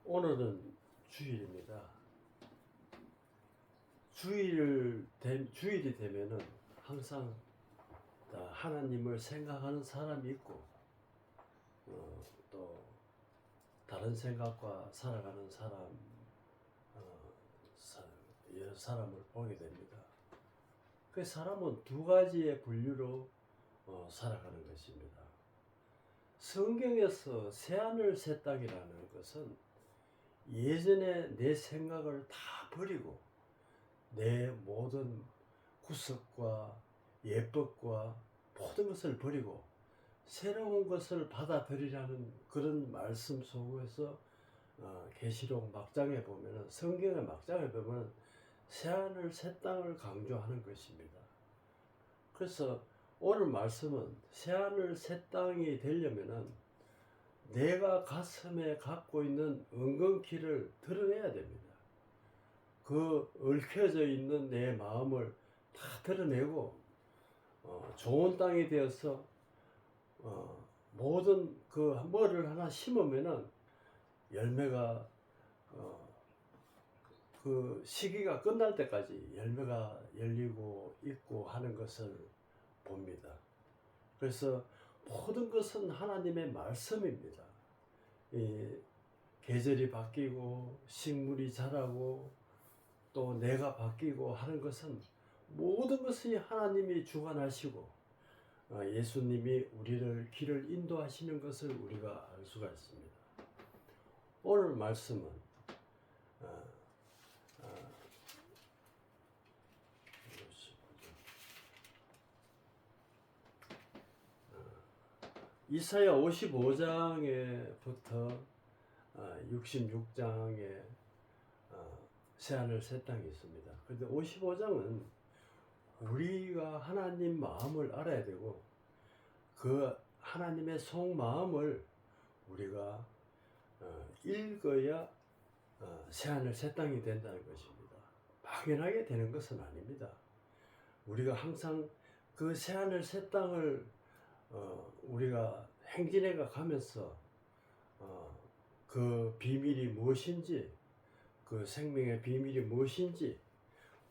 오늘은 주일입니다. 주일이 되면은 항상 하나님을 생각하는 사람이 있고, 또 다른 생각과 살아가는 여러 사람을 보게 됩니다. 그 사람은 두 가지의 분류로 살아가는 것입니다. 성경에서 새하늘 새 땅이라는 것은 예전에 내 생각을 다 버리고 내 모든 구석과 예법과 모든 것을 버리고 새로운 것을 받아들이라는 그런 말씀 속에서 계시록 막장에 보면은, 성경의 막장에 보면 새하늘 새 땅을 강조하는 것입니다. 그래서 오늘 말씀은 새하늘 새 땅이 되려면은 내가 가슴에 갖고 있는 은근키를 드러내야 됩니다. 그 얽혀져 있는 내 마음을 다 드러내고 좋은 땅이 되어서 모든 그 뭐를 하나 심으면은 열매가 그 시기가 끝날 때까지 열매가 열리고 있고 하는 것을 봅니다. 그래서 모든 것은 하나님의 말씀입니다. 이 계절이 바뀌고 식물이 자라고 또 내가 바뀌고 하는 것은 모든 것이 하나님이 주관하시고 예수님이 우리를 길을 인도하시는 것을 우리가 알 수가 있습니다. 오늘 말씀은 이사야 55장에부터 66장에 새하늘 새 땅이 있습니다. 그런데 55장은 우리가 하나님 마음을 알아야 되고 그 하나님의 속마음을 우리가 읽어야 새하늘 새 땅이 된다는 것입니다. 막연하게 되는 것은 아닙니다. 우리가 항상 그 새하늘 새 땅을 우리가 행진해가 가면서 그 비밀이 무엇인지, 그 생명의 비밀이 무엇인지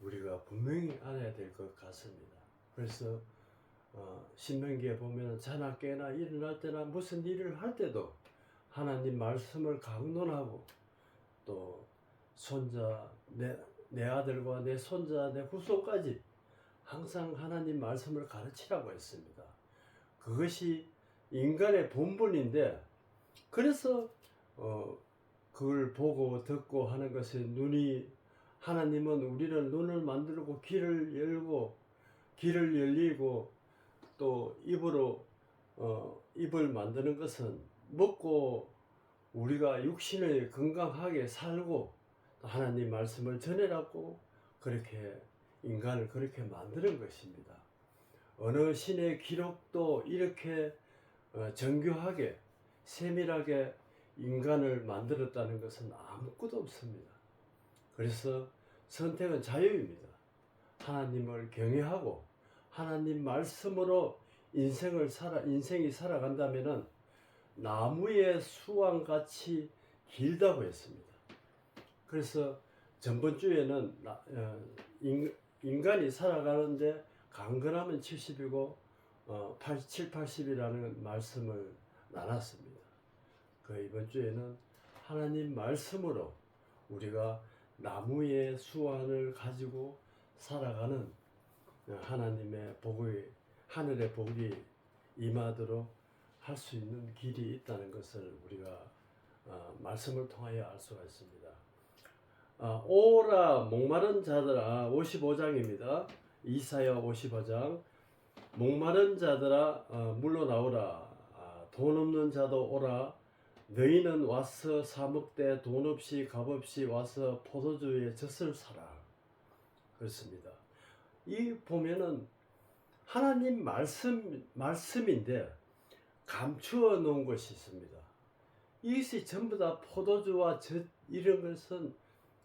우리가 분명히 알아야 될 것 같습니다. 그래서 신명기에 보면 자나 깨나 일어날 때나 무슨 일을 할 때도 하나님 말씀을 강론하고 또 손자, 내 아들과 내 손자, 내 후손까지 항상 하나님 말씀을 가르치라고 했습니다. 그것이 인간의 본분인데, 그래서 그걸 보고 듣고 하는 것이 하나님은 우리를 눈을 만들고 길을 열리고 또 입을 만드는 것은 먹고 우리가 육신을 건강하게 살고 하나님 말씀을 전해라고 그렇게 인간을 그렇게 만드는 것입니다. 어느 신의 기록도 이렇게 정교하게 세밀하게 인간을 만들었다는 것은 아무것도 없습니다. 그래서 선택은 자유입니다. 하나님을 경외하고 하나님 말씀으로 인생이 살아간다면은 나무의 수완같이 길다고 했습니다. 그래서 전번 주에는 인간이 살아가는데 강건하면 70이고 7, 80이라는 말씀을 나눴습니다. 그 이번 주에는 하나님 말씀으로 우리가 나무의 수완을 가지고 살아가는 하나님의 하늘의 복이 임하도록 할 수 있는 길이 있다는 것을 우리가 말씀을 통하여 알 수가 있습니다. 오라 목마른 자들아, 55장입니다. 이사야 55장. 목마른 자들아 물러나오라. 돈 없는 자도 오라. 너희는 와서 사 먹되 돈 없이 값 없이 와서 포도주의 젖을 사라. 그렇습니다. 이 보면은 하나님 말씀인데 감추어 놓은 것이 있습니다. 이것이 전부 다 포도주와 젖 이런 것은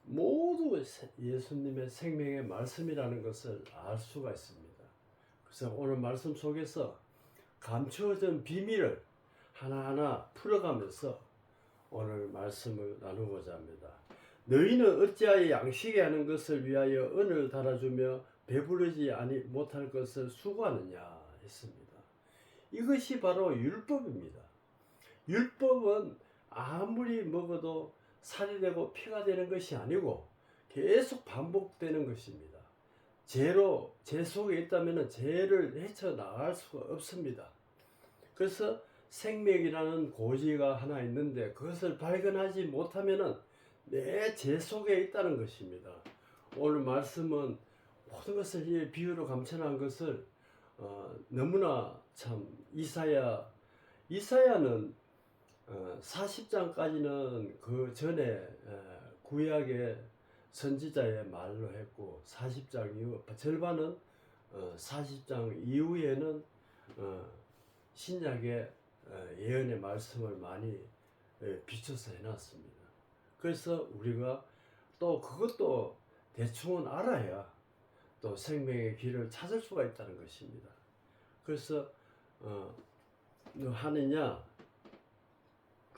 모두 예수님의 생명의 말씀이라는 것을 알 수가 있습니다. 그래서 오늘 말씀 속에서 감추어진 비밀을 하나하나 풀어가면서 오늘 말씀을 나누고자 합니다. 너희는 어찌하여 양식에 하는 것을 위하여 은을 달아주며 배부르지 못할 것을 수고하느냐 했습니다. 이것이 바로 율법입니다. 율법은 아무리 먹어도 살이 되고 피가 되는 것이 아니고 계속 반복되는 것입니다. 죄 속에 있다면 죄를 헤쳐나갈 수가 없습니다. 그래서 생명이라는 고지가 하나 있는데 그것을 발견하지 못하면 내 죄 속에 있다는 것입니다. 오늘 말씀은 모든 것을 비유로 감춰난 것을 너무나 참 이사야는 40장까지는 그 전에 구약의 선지자의 말로 했고 40장 이후 절반은 40장 이후에는 신약의 예언의 말씀을 많이 비춰서 해놨습니다. 그래서 우리가 또 그것도 대충은 알아야 또 생명의 길을 찾을 수가 있다는 것입니다. 그래서 너 하느냐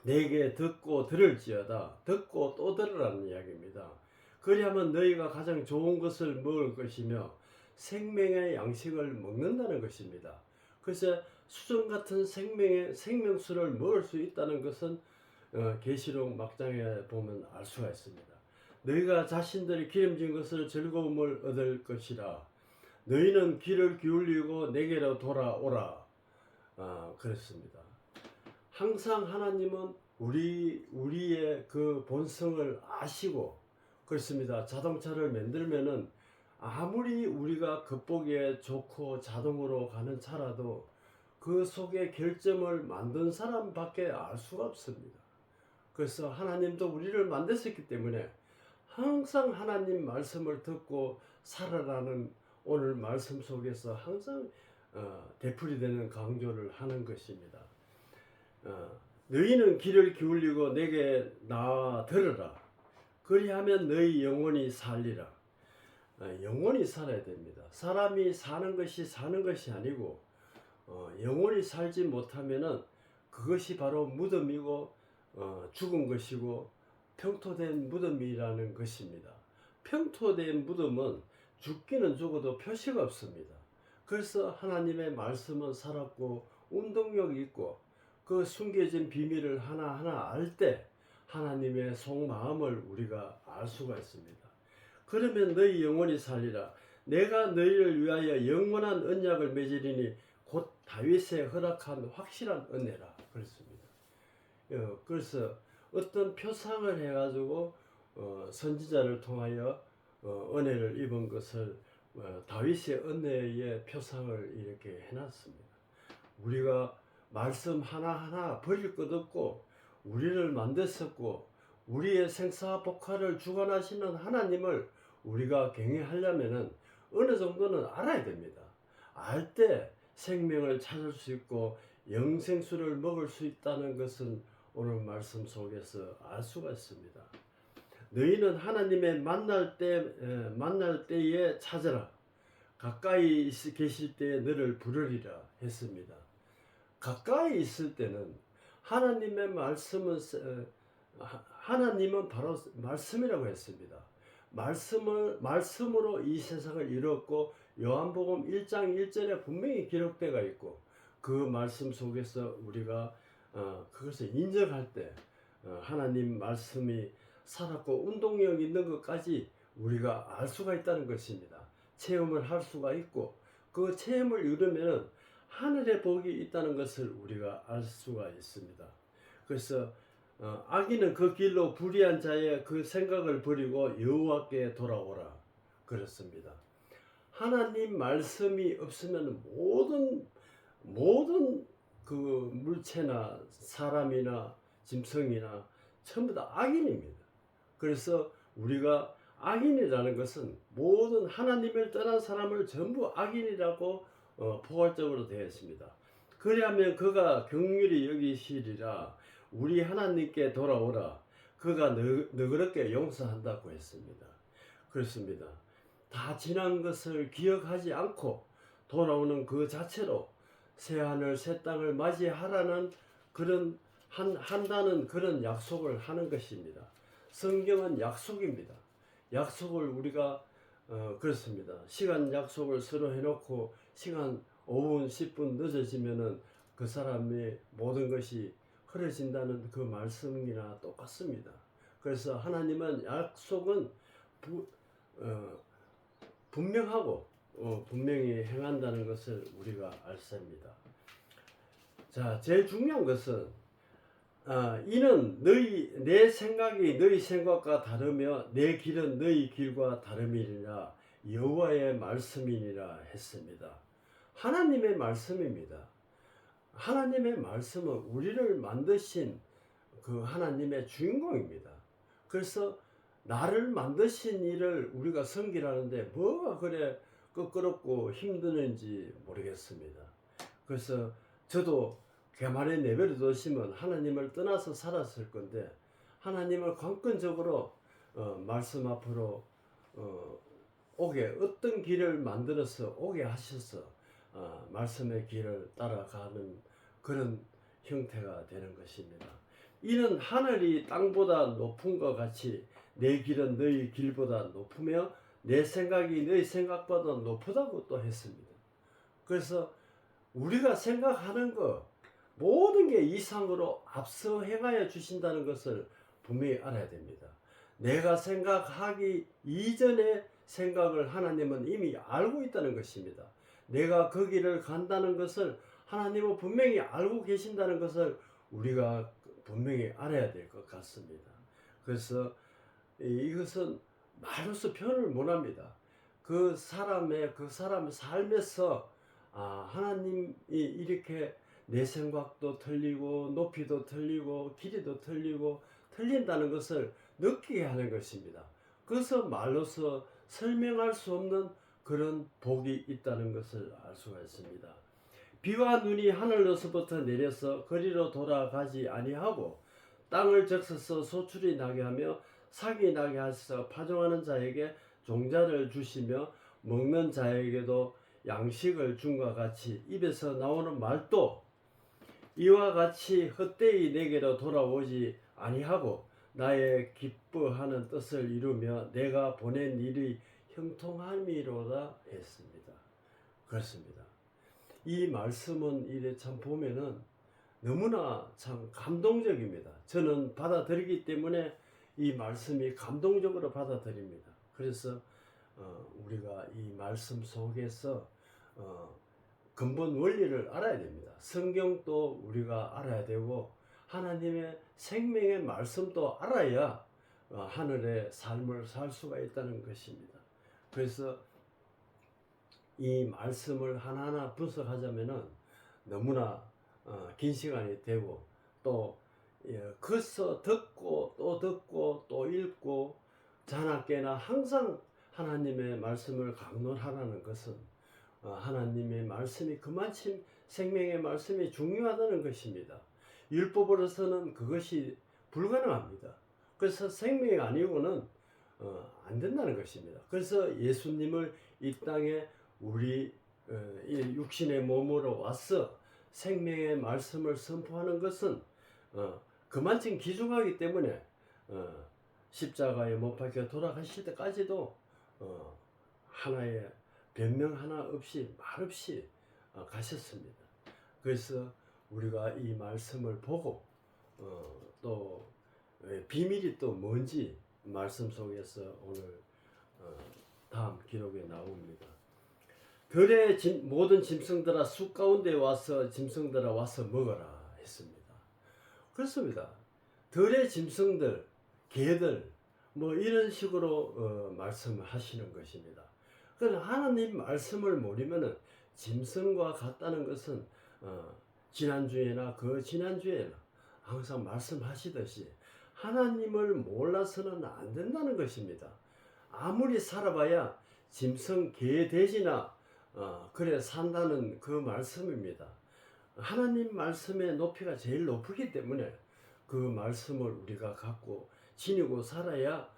내게 듣고 들을지어다. 듣고 또 들으라는 이야기입니다. 그리하면 너희가 가장 좋은 것을 먹을 것이며 생명의 양식을 먹는다는 것입니다. 그래서 수정 같은 생명수를 먹을 수 있다는 것은 계시록 막장에 보면 알 수가 있습니다. 너희가 자신들이 기름진 것을 즐거움을 얻을 것이라. 너희는 귀를 기울이고 내게로 돌아오라. 그랬습니다. 항상 하나님은 우리의 그 본성을 아시고 그렇습니다. 자동차를 만들면은 아무리 우리가 겉보기에 좋고 자동으로 가는 차라도 그 속에 결점을 만든 사람밖에 알 수가 없습니다. 그래서 하나님도 우리를 만드셨기 때문에 항상 하나님 말씀을 듣고 살아라는 오늘 말씀 속에서 항상 되풀이되는 강조를 하는 것입니다. 너희는 귀를 기울이고 내게 나와 들으라. 그리하면 너희 영혼이 살리라. 영혼이 살아야 됩니다. 사람이 사는 것이 아니고 영혼이 살지 못하면은 그것이 바로 무덤이고 죽은 것이고 평토된 무덤이라는 것입니다. 평토된 무덤은 죽기는 죽어도 표시가 없습니다. 그래서 하나님의 말씀은 살았고 운동력이 있고 그 숨겨진 비밀을 하나하나 알 때 하나님의 속마음을 우리가 알 수가 있습니다. 그러면 너희 영혼이 살리라. 내가 너희를 위하여 영원한 언약을 맺으리니 곧 다윗의 허락한 확실한 은혜라. 그렇습니다. 그래서 어떤 표상을 해가지고 선지자를 통하여 은혜를 입은 것을 다윗의 은혜의 표상을 이렇게 해놨습니다. 우리가 말씀 하나하나 버릴 것 없고 우리를 만드셨고 우리의 생사복화를 주관하시는 하나님을 우리가 경외하려면은 어느 정도는 알아야 됩니다. 알 때 생명을 찾을 수 있고 영생수를 먹을 수 있다는 것은 오늘 말씀 속에서 알 수가 있습니다. 너희는 하나님의 만날 때에 찾으라. 가까이 계실 때에 너를 부르리라 했습니다. 가까이 있을 때는 하나님은 바로 말씀이라고 했습니다. 말씀으로 이 세상을 이뤘고 요한복음 1장 1절에 분명히 기록되어 있고 그 말씀 속에서 우리가 그것을 인정할 때 하나님 말씀이 살았고 운동력 있는 것까지 우리가 알 수가 있다는 것입니다. 체험을 할 수가 있고 그 체험을 이루면 하늘의 복이 있다는 것을 우리가 알 수가 있습니다. 그래서 악인은 그 길로 불의한 자의 그 생각을 버리고 여호와께 돌아오라 그렇습니다. 하나님 말씀이 없으면 모든 그 물체나 사람이나 짐승이나 전부 다 악인입니다. 그래서 우리가 악인이라는 것은 모든 하나님을 떠난 사람을 전부 악인이라고 포괄적으로 되어 있습니다. 그리하면 그가 긍휼히 여기시리라. 우리 하나님께 돌아오라. 그가 너그럽게 용서한다고 했습니다. 그렇습니다. 다 지난 것을 기억하지 않고 돌아오는 그 자체로 새하늘 새 땅을 맞이하라는 그런 한다는 그런 약속을 하는 것입니다. 성경은 약속입니다. 약속을 우리가 그렇습니다. 시간 약속을 서로 해놓고 시간 5분 10분 늦어지면은 그 사람의 모든 것이 흐려진다는 그 말씀이나 똑같습니다. 그래서 하나님은 약속은 분명하고 분명히 행한다는 것을 우리가 알습니다. 자, 제일 중요한 것은 이는 내 생각이 너희 생각과 다르며 내 길은 너희 길과 다름이니라 여호와의 말씀이니라 했습니다. 하나님의 말씀입니다. 하나님의 말씀은 우리를 만드신 그 하나님의 주인공입니다. 그래서 나를 만드신 이를 우리가 섬기라는데 뭐가 그래 끄끄럽고 힘드는지 모르겠습니다. 그래서 저도 개말에 내버려 두시면 하나님을 떠나서 살았을 건데 하나님을 관건적으로 말씀 앞으로 오게 어떤 길을 만들어서 오게 하셔서 말씀의 길을 따라가는 그런 형태가 되는 것입니다. 이는 하늘이 땅보다 높은 것 같이 내 길은 너희 길보다 높으며 내 생각이 너희 생각보다 높다고 또 했습니다. 그래서 우리가 생각하는 것 모든 게 이상으로 앞서 행하여 주신다는 것을 분명히 알아야 됩니다. 내가 생각하기 이전에 생각을 하나님은 이미 알고 있다는 것입니다. 내가 그 길을 간다는 것을 하나님은 분명히 알고 계신다는 것을 우리가 분명히 알아야 될 것 같습니다. 그래서 이것은 말로서 표현을 못합니다. 그 사람의 삶에서 하나님이 이렇게 내 생각도 틀리고 높이도 틀리고 길이도 틀리고 틀린다는 것을 느끼게 하는 것입니다. 그래서 말로서 설명할 수 없는 그런 복이 있다는 것을 알 수가 있습니다. 비와 눈이 하늘로서부터 내려서 거리로 돌아가지 아니하고 땅을 적셔서 소출이 나게 하며 삭이 나게 하셔서 파종하는 자에게 종자를 주시며 먹는 자에게도 양식을 준과 같이 입에서 나오는 말도 이와 같이 헛되이 내게로 돌아오지 아니하고 나의 기뻐하는 뜻을 이루며 내가 보낸 일이 형통함이로다 했습니다. 그렇습니다. 이 말씀은 이래 참 보면은 너무나 참 감동적입니다. 저는 받아들이기 때문에 이 말씀이 감동적으로 받아들입니다. 그래서 우리가 이 말씀 속에서 근본 원리를 알아야 됩니다. 성경도 우리가 알아야 되고 하나님의 생명의 말씀도 알아야 하늘의 삶을 살 수가 있다는 것입니다. 그래서 이 말씀을 하나하나 분석하자면은 너무나 긴 시간이 되고 또 그서 듣고 또 듣고 또 읽고 자나깨나 항상 하나님의 말씀을 강론하라는 것은 하나님의 말씀이 그만큼 생명의 말씀이 중요하다는 것입니다. 율법으로서는 그것이 불가능합니다. 그래서 생명이 아니고는 안 된다는 것입니다. 그래서 예수님을 이 땅에 우리 육신의 몸으로 와서 생명의 말씀을 선포하는 것은 그만큼 귀중하기 때문에 십자가에 못 박혀 돌아가실 때까지도 하나의 변명 하나 없이 말없이 가셨습니다. 그래서 우리가 이 말씀을 보고 또 비밀이 또 뭔지 말씀 속에서 오늘 다음 기록에 나옵니다. 들의 모든 짐승들아 숲 가운데 와서 짐승들아 와서 먹어라 했습니다. 그렇습니다. 들의 짐승들, 개들 뭐 이런 식으로 말씀을 하시는 것입니다. 그러나 하나님 말씀을 모르면은 짐승과 같다는 것은 지난주에나 그 지난주에나 항상 말씀하시듯이 하나님을 몰라서는 안 된다는 것입니다. 아무리 살아봐야 짐승, 개, 돼지나 그래 산다는 그 말씀입니다. 하나님 말씀의 높이가 제일 높기 때문에 그 말씀을 우리가 갖고 지니고 살아야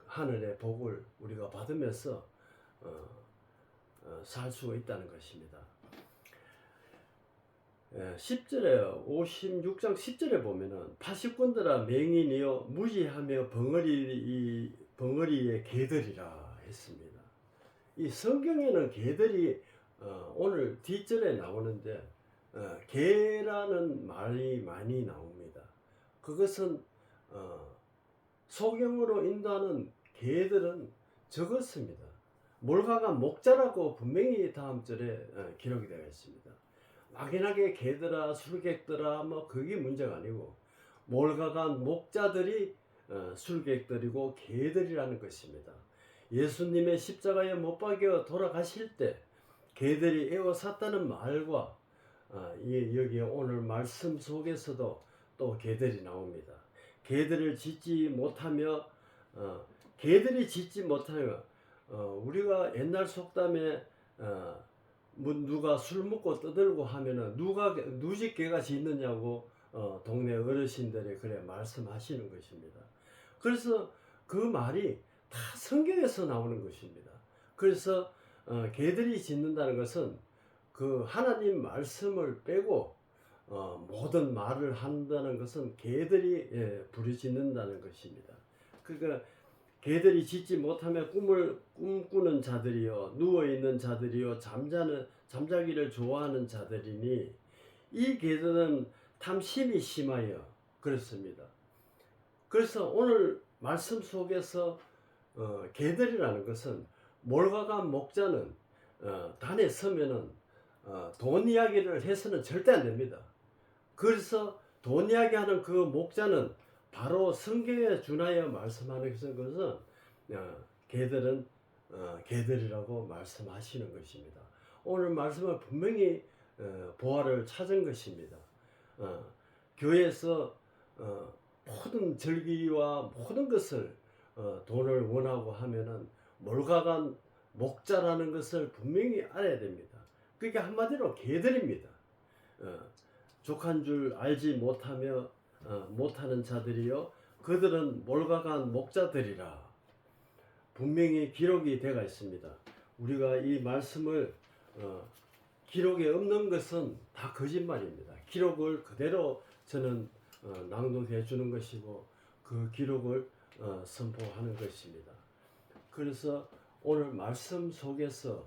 하늘의 복을 우리가 받으면서 살 수가 있다는 것입니다. 10절에 56장 10절에 보면은 파수꾼들아 맹인이여 무지하며 벙어리의 개들이라 했습니다. 이 성경에는 개들이 오늘 뒷절에 나오는데 개라는 말이 많이 나옵니다. 그것은 소경으로 인도하는 개들은 적었습니다. 몰가가 목자라고 분명히 다음 절에 기록이 되어 있습니다. 막연하게 개들아 술객들아 뭐 그게 문제가 아니고 몰가가 목자들이 술객들이고 개들이라는 것입니다. 예수님의 십자가에 못 박여 돌아가실 때 개들이 에워쌌다는 말과 여기 오늘 말씀 속에서도 또 개들이 나옵니다. 개들을 짓지 못하며 개들이 짓지 못하며 우리가 옛날 속담에 누가 술 먹고 떠들고 하면은 누집 개가 짖느냐고 동네 어르신들이 그래 말씀하시는 것입니다. 그래서 그 말이 다 성경에서 나오는 것입니다. 그래서 개들이 짖는다는 것은 그 하나님 말씀을 빼고 모든 말을 한다는 것은 개들이 부르짖는다는 것입니다. 그러니까 개들이 짖지 못하며 꿈을 꿈꾸는 자들이요 누워 있는 자들이요 잠자기를 좋아하는 자들이니 이 개들은 탐심이 심하여 그렇습니다. 그래서 오늘 말씀 속에서 개들이라는 것은 몰가간 목자는 단에 서면은 돈 이야기를 해서는 절대 안 됩니다. 그래서 돈 이야기하는 그 목자는 바로 성경에 준하여 말씀하는 것은 개들은 개들이라고 말씀하시는 것입니다. 오늘 말씀은 분명히 보화를 찾은 것입니다. 교회에서 모든 절기와 모든 것을 돈을 원하고 하면은 몰가간 목자라는 것을 분명히 알아야 됩니다. 그게 한마디로 개들입니다. 족한 줄 알지 못하며 못하는 자들이요 그들은 몰가간 목자들이라 분명히 기록이 되어 있습니다. 우리가 이 말씀을 기록에 없는 것은 다 거짓말입니다. 기록을 그대로 저는 낭독해 주는 것이고 그 기록을 선포하는 것입니다. 그래서 오늘 말씀 속에서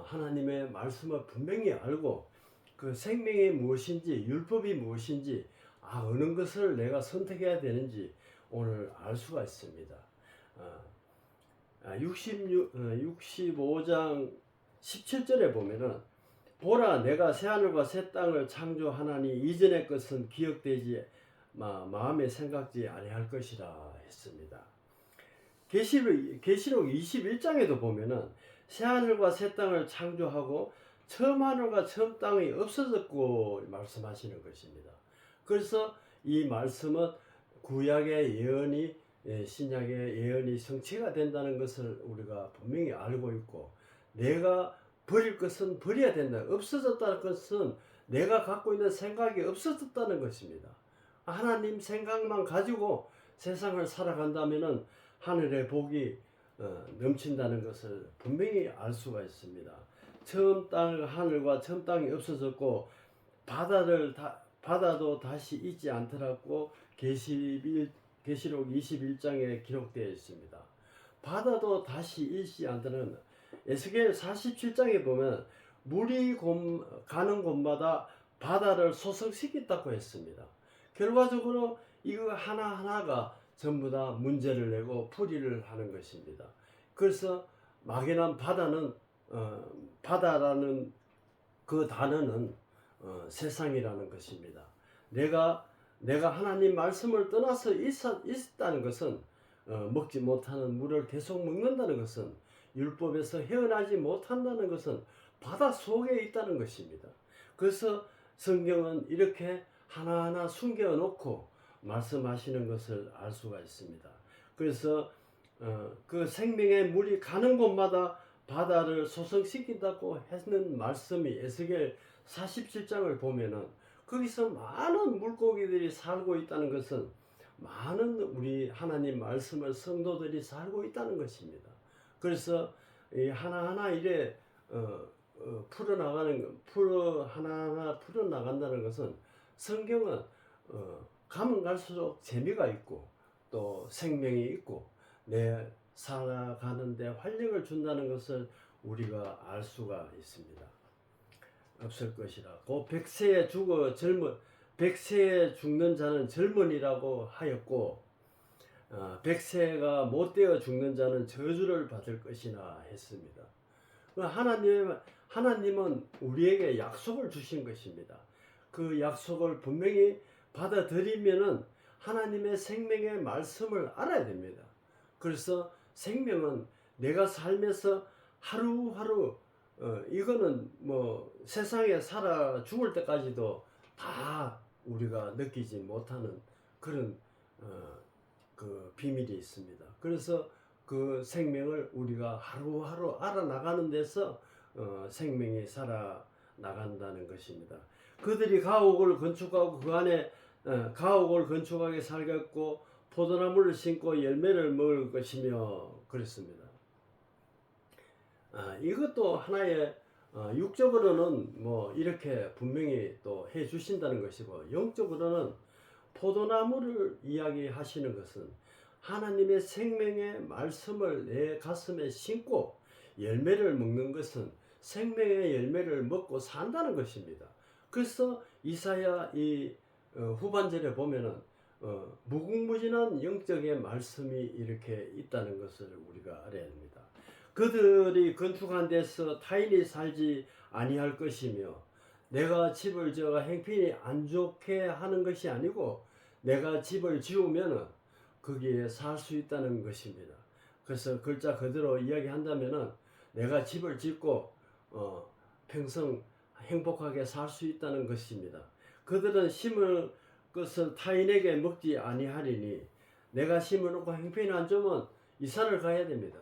하나님의 말씀을 분명히 알고 그 생명이 무엇인지 율법이 무엇인지 어느 것을 내가 선택해야 되는지 오늘 알 수가 있습니다. 65장 17절에 보면은 보라 내가 새하늘과 새 땅을 창조하나니 이전의 것은 기억되지 마음에 생각지 아니할 것이라 했습니다. 계시록 21장에도 보면은 새하늘과 새 땅을 창조하고 처음 하늘과 처음 땅이 없어졌고 말씀하시는 것입니다. 그래서 이 말씀은 구약의 예언이 신약의 예언이 성취가 된다는 것을 우리가 분명히 알고 있고 내가 버릴 것은 버려야 된다. 없어졌다는 것은 내가 갖고 있는 생각이 없어졌다는 것입니다. 하나님 생각만 가지고 세상을 살아간다면은 하늘의 복이 넘친다는 것을 분명히 알 수가 있습니다. 처음 땅 하늘과 처음 땅이 없어졌고 바다도 다시 있지 않더라고 계시록 21장에 기록되어 있습니다. 바다도 다시 있지 않더라는 에스겔 47장에 보면 물이 가는 곳마다 바다를 소성시켰다고 했습니다. 결과적으로 이거 하나하나가 전부 다 문제를 내고 풀이를 하는 것입니다. 그래서 막연한 바다라는 그 단어는 세상이라는 것입니다. 내가 하나님 말씀을 떠나서 있다는 것은 먹지 못하는 물을 계속 먹는다는 것은 율법에서 헤어나지 못한다는 것은 바다 속에 있다는 것입니다. 그래서 성경은 이렇게 하나하나 숨겨 놓고 말씀하시는 것을 알 수가 있습니다. 그래서 그 생명의 물이 가는 곳마다 바다를 소성시킨다고 했는 말씀이 에스겔 47장을 보면은 거기서 많은 물고기들이 살고 있다는 것은 많은 우리 하나님 말씀을 성도들이 살고 있다는 것입니다. 그래서 하나하나 이래 하나하나 풀어나간다는 것은 성경은 가면 갈수록 재미가 있고 또 생명이 있고 내 살아가는데 활력을 준다는 것을 우리가 알 수가 있습니다. 없을 것이라. 그 백세에 죽는 자는 젊은이라고 하였고 100세가 못되어 죽는 자는 저주를 받을 것이나 했습니다. 하나님은 우리에게 약속을 주신 것입니다. 그 약속을 분명히 받아들이면은 하나님의 생명의 말씀을 알아야 됩니다. 그래서 생명은 내가 살면서 하루하루 이거는 뭐 세상에 살아 죽을 때까지도 다 우리가 느끼지 못하는 그런 그 비밀이 있습니다. 그래서 그 생명을 우리가 하루하루 알아나가는 데서 생명이 살아나간다는 것입니다. 그들이 가옥을 건축하고 그 안에 가옥을 건축하게 살겠고 포도나무를 심고 열매를 먹을 것이며 그랬습니다. 이것도 하나의 육적으로는 뭐 이렇게 분명히 또 해 주신다는 것이고 영적으로는 포도나무를 이야기하시는 것은 하나님의 생명의 말씀을 내 가슴에 심고 열매를 먹는 것은 생명의 열매를 먹고 산다는 것입니다. 그래서 이사야 이 후반절에 보면은 무궁무진한 영적의 말씀이 이렇게 있다는 것을 우리가 알아야 합니다. 그들이 건축한 데서 타인이 살지 아니할 것이며 내가 집을 지어가 행편이 안 좋게 하는 것이 아니고 내가 집을 지으면은 거기에 살 수 있다는 것입니다. 그래서 글자 그대로 이야기한다면은 내가 집을 짓고 평생 행복하게 살 수 있다는 것입니다. 그들은 심을 것을 타인에게 먹지 아니하리니 내가 심어놓고 행편이 안 좋으면 이사를 가야 됩니다.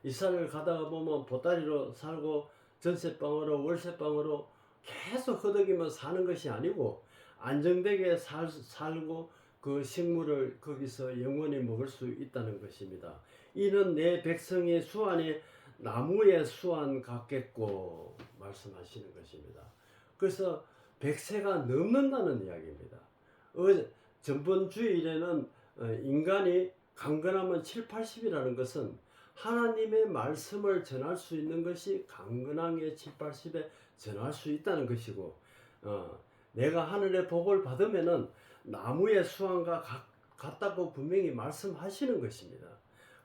이사를 가다가 보면 보따리로 살고 전세방으로 월세방으로 계속 허덕이며 사는 것이 아니고 안정되게 살고 그 식물을 거기서 영원히 먹을 수 있다는 것입니다. 이는 내 백성의 수완이 나무의 수완 같겠고 말씀하시는 것입니다. 그래서 100세가 넘는다는 이야기입니다. 전번 주일에는 인간이 강건하면 7, 80이라는 것은 하나님의 말씀을 전할 수 있는 것이 강건하게 7, 80에 전할 수 있다는 것이고 내가 하늘의 복을 받으면은 나무의 수완과 같다고 분명히 말씀하시는 것입니다.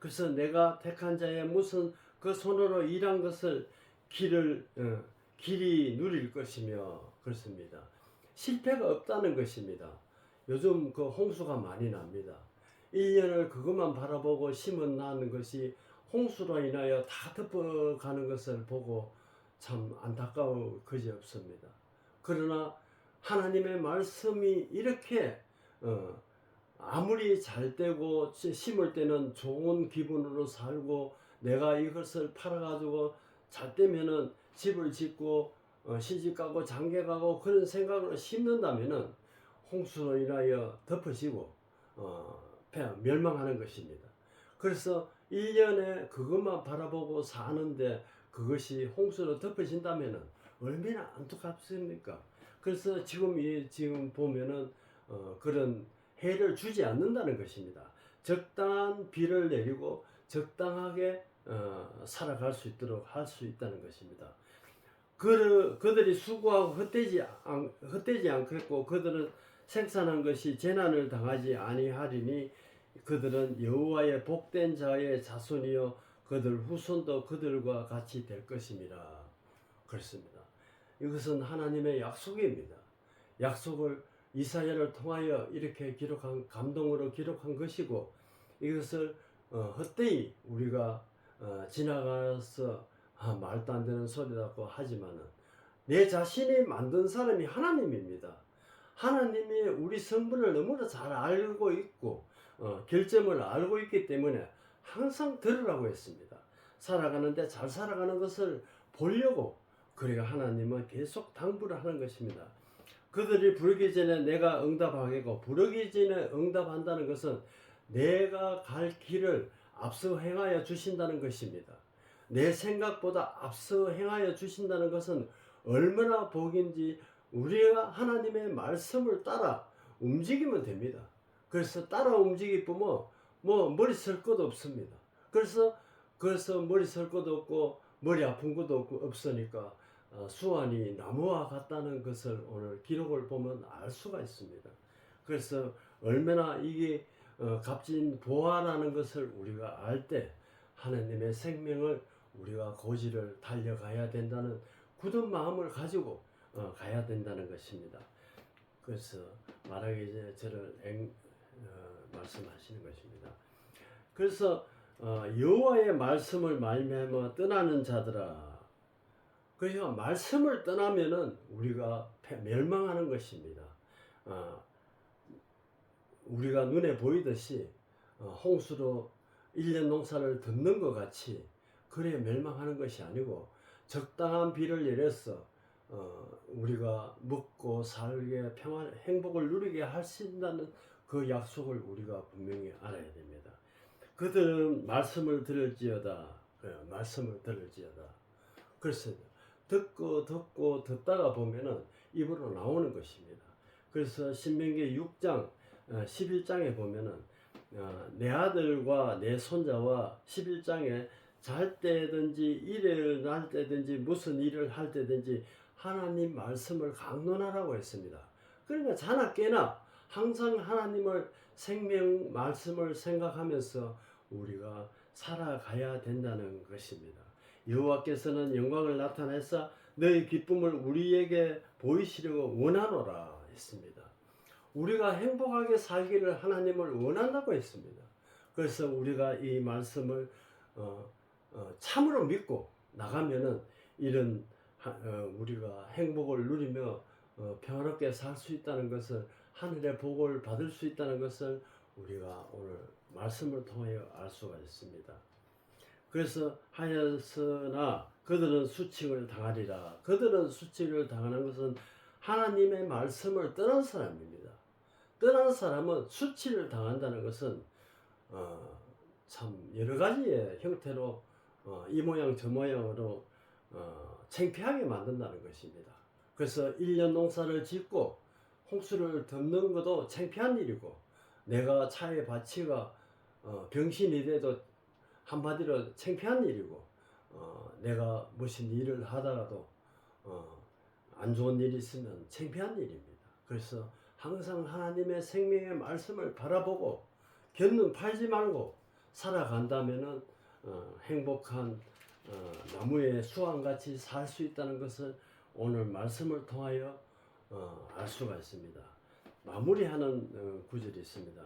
그래서 내가 택한 자의 무슨 그 손으로 일한 것을 길이 누릴 것이며 그렇습니다. 실패가 없다는 것입니다. 요즘 그 홍수가 많이 납니다. 1년을 그것만 바라보고 심어나는 것이 홍수로 인하여 다 덮어가는 것을 보고 참 안타까울 것이 없습니다. 그러나 하나님의 말씀이 이렇게 아무리 잘 되고 심을 때는 좋은 기분으로 살고 내가 이것을 팔아가지고 잘 되면은 집을 짓고 시집가고 장가가고 그런 생각으로 심는다면은 홍수로 인하여 덮어지고 멸망하는 것입니다. 그래서 1년에 그것만 바라보고 사는데 그것이 홍수로 덮어진다면은 얼마나 안타깝습니까? 그래서 지금 보면은 그런 해를 주지 않는다는 것입니다. 적당한 비를 내리고 적당하게 살아갈 수 있도록 할 수 있다는 것입니다. 그들이 수고하고 헛되지 않겠고 그들은 생산한 것이 재난을 당하지 아니하리니 그들은 여호와의 복된 자의 자손이요 그들 후손도 그들과 같이 될 것입니다. 그렇습니다. 이것은 하나님의 약속입니다. 약속을 이사야를 통하여 이렇게 감동으로 기록한 것이고 이것을 헛되이 우리가 지나가서 말도 안 되는 소리라고 하지만은 내 자신이 만든 사람이 하나님입니다. 하나님이 우리 성분을 너무나 잘 알고 있고 결점을 알고 있기 때문에 항상 들으라고 했습니다. 살아가는데 잘 살아가는 것을 보려고 그래가 하나님은 계속 당부를 하는 것입니다. 그들이 부르기 전에 내가 응답하겠고 부르기 전에 응답한다는 것은 내가 갈 길을 앞서 행하여 주신다는 것입니다. 내 생각보다 앞서 행하여 주신다는 것은 얼마나 복인지 우리가 하나님의 말씀을 따라 움직이면 됩니다. 그래서 따라 움직이면 뭐 머리 쓸 것도 없습니다. 그래서 머리 쓸 것도 없고 머리 아픈 것도 없으니까 수완이 나무와 같다는 것을 오늘 기록을 보면 알 수가 있습니다. 그래서 얼마나 이게 값진 보화라는 것을 우리가 알 때 하나님의 생명을 우리가 고지를 달려가야 된다는 굳은 마음을 가지고 가야 된다는 것입니다. 그래서 말하기 전에 저를 말씀하시는 것입니다. 그래서 여호와의 말씀을 말미암아 떠나는 자들아, 그러니까 말씀을 떠나면은 우리가 멸망하는 것입니다. 우리가 눈에 보이듯이 홍수로 1년 농사를 듣는 것 같이 그래 멸망하는 것이 아니고 적당한 비를 내려서 우리가 먹고 살게 평안 행복을 누리게 하신다는 그 약속을 우리가 분명히 알아야 됩니다. 그들은 말씀을 들을지어다. 말씀을 들을지어다. 그래서 듣고 듣다가 보면은 입으로 나오는 것입니다. 그래서 신명기 6장 11장에 보면은 내 아들과 내 손자와 11장에 잘 때든지 일어날 때든지 무슨 일을 할 때든지 하나님 말씀을 강론하라고 했습니다. 그러니까 자나 깨나 항상 하나님을 생명 말씀을 생각하면서 우리가 살아가야 된다는 것입니다. 여호와께서는 영광을 나타내사 너희 기쁨을 우리에게 보이시려고 원하노라 했습니다. 우리가 행복하게 살기를 하나님을 원한다고 했습니다. 그래서 우리가 이 말씀을 참으로 믿고 나가면은 이런 우리가 행복을 누리며 평화롭게 살 수 있다는 것을, 하늘의 복을 받을 수 있다는 것을 우리가 오늘 말씀을 통하여 알 수가 있습니다. 그래서 하였으나 그들은 수칙을 당하리라. 그들은 수칙을 당하는 것은 하나님의 말씀을 떠난 사람입니다. 떠난 사람은 수치를 당한다는 것은 참 여러 가지의 형태로 이 모양 저 모양으로 창피하게 만든다는 것입니다. 그래서 1년 농사를 짓고 홍수를 덮는 것도 창피한 일이고, 내가 차의 바치가 병신이 돼도 한마디로 창피한 일이고, 내가 무슨 일을 하다가도 안 좋은 일이 있으면 창피한 일입니다. 그래서 항상 하나님의 생명의 말씀을 바라보고 견눈 팔지 말고 살아간다면은 행복한 나무의 수완같이 살 수 있다는 것을 오늘 말씀을 통하여 알 수가 있습니다. 마무리하는 구절이 있습니다.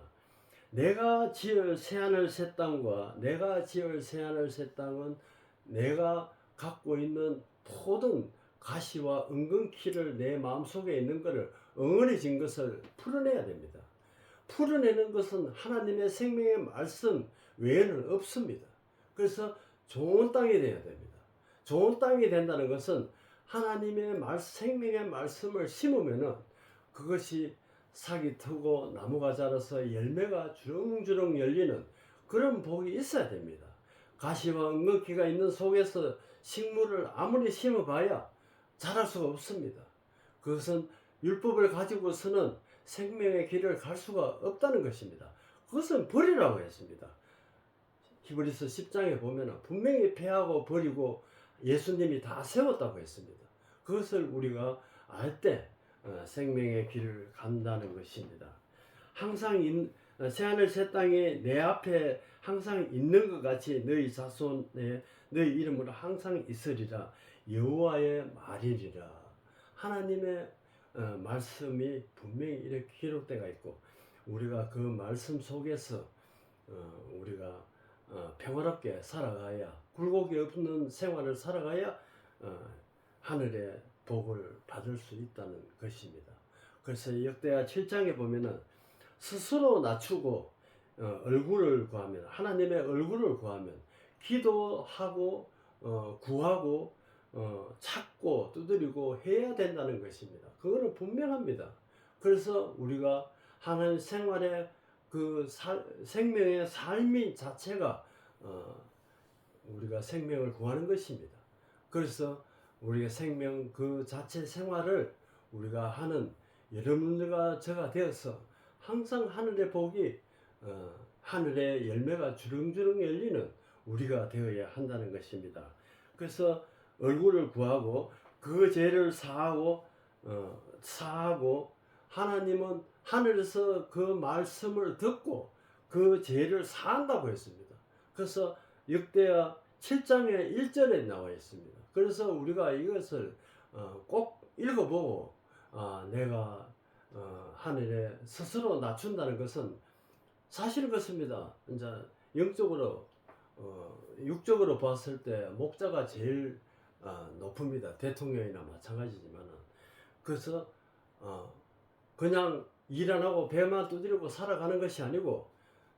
내가 지을 새하늘 새 땅과 내가 지을 새하늘 새 땅은 내가 갖고 있는 모든 가시와 은근키를 내 마음속에 있는 것을 엉은해진 것을 풀어내야 됩니다. 풀어내는 것은 하나님의 생명의 말씀 외에는 없습니다. 그래서 좋은 땅이 되어야 됩니다. 좋은 땅이 된다는 것은 하나님의 생명의 말씀을 심으면은 그것이 싹이 트고 나무가 자라서 열매가 주렁주렁 열리는 그런 복이 있어야 됩니다. 가시와 은근키가 있는 속에서 식물을 아무리 심어봐야 자랄 수가 없습니다. 그것은 율법을 가지고서는 생명의 길을 갈 수가 없다는 것입니다. 그것은 버리라고 했습니다. 히브리서 10장에 보면 분명히 폐하고 버리고 예수님이 다 세웠다고 했습니다. 그것을 우리가 알 때 생명의 길을 간다는 것입니다. 항상 새하늘 새 땅에 내 앞에 항상 있는 것 같이 너희 자손의 너희 이름으로 항상 있으리라. 여호와의 말이리라. 하나님의 말씀이 분명히 이렇게 기록되어 있고, 우리가 그 말씀 속에서 우리가 평화롭게 살아가야, 굴곡이 없는 생활을 살아가야 하늘의 복을 받을 수 있다는 것입니다. 그래서 역대하 7장에 보면은 스스로 낮추고 얼굴을 구하면, 하나님의 얼굴을 구하면, 기도하고 구하고 찾고 두드리고 해야 된다는 것입니다. 그거는 분명합니다. 그래서 우리가 하나님 생활의 그 생명의 삶이 자체가 우리가 생명을 구하는 것입니다. 그래서 우리가 생명 그 자체 생활을 우리가 하는 여러분들과 저가 되어서 항상 하늘의 복이 하늘의 열매가 주렁주렁 열리는 우리가 되어야 한다는 것입니다. 그래서 얼굴을 구하고 그 죄를 사하고 하나님은 하늘에서 그 말씀을 듣고 그 죄를 사한다고 했습니다. 그래서 역대하 7장의 1절에 나와 있습니다. 그래서 우리가 이것을 꼭 읽어보고 내가 하늘에 스스로 낮춘다는 것은 사실은 그렇습니다. 이제 영적으로 육적으로 봤을 때 목자가 제일 높습니다. 대통령이나 마찬가지지만 그래서 그냥 일 안 하고 배만 두드리고 살아가는 것이 아니고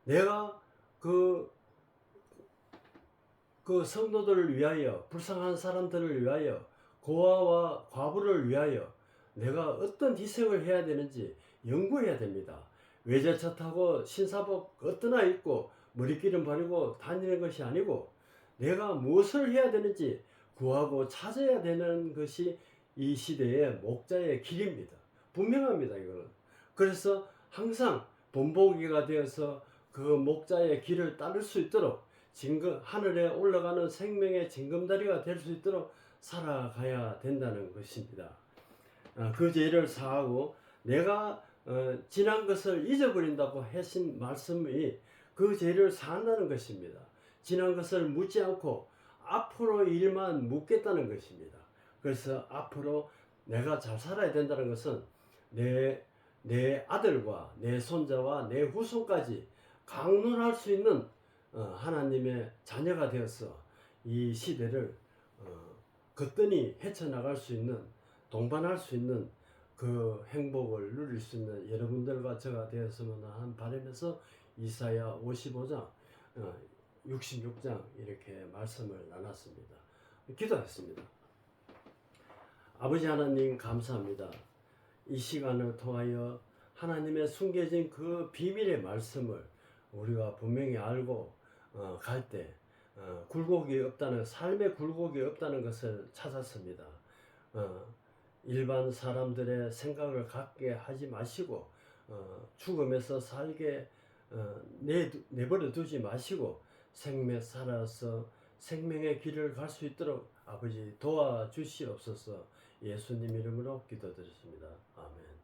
내가 그 성도들을 위하여 불쌍한 사람들을 위하여 고아와 과부를 위하여 내가 어떤 희생을 해야 되는지 연구해야 됩니다. 외제차 타고 신사복 어떠나 입고 머리기름 바르고 다니는 것이 아니고 내가 무엇을 해야 되는지 구하고 찾아야 되는 것이 이 시대의 목자의 길입니다. 분명합니다. 이거는. 그래서 항상 본보기가 되어서 그 목자의 길을 따를 수 있도록 하늘에 올라가는 생명의 징검다리가 될 수 있도록 살아가야 된다는 것입니다. 그 죄를 사하고 내가 지난 것을 잊어버린다고 하신 말씀이 그 죄를 사한다는 것입니다. 지난 것을 묻지 않고 앞으로 일만 묻겠다는 것입니다. 그래서 앞으로 내가 잘 살아야 된다는 것은 내 아들과 내 손자와 내 후손까지 강론할 수 있는 하나님의 자녀가 되어서 이 시대를 거뜬히 헤쳐나갈 수 있는 동반할 수 있는 그 행복을 누릴 수 있는 여러분들과 저가 되었으면 하는 바람에서 이사야 55장 66장 이렇게 말씀을 나눴습니다. 기도했습니다. 아버지 하나님 감사합니다. 이 시간을 통하여 하나님의 숨겨진 그 비밀의 말씀을 우리가 분명히 알고 갈 때 굴곡이 없다는 삶의 굴곡이 없다는 것을 찾았습니다. 일반 사람들의 생각을 갖게 하지 마시고 죽음에서 살게 내버려 두지 마시고 살아서 생명의 길을 갈 수 있도록 아버지 도와주시옵소서. 예수님 이름으로 기도드렸습니다. 아멘.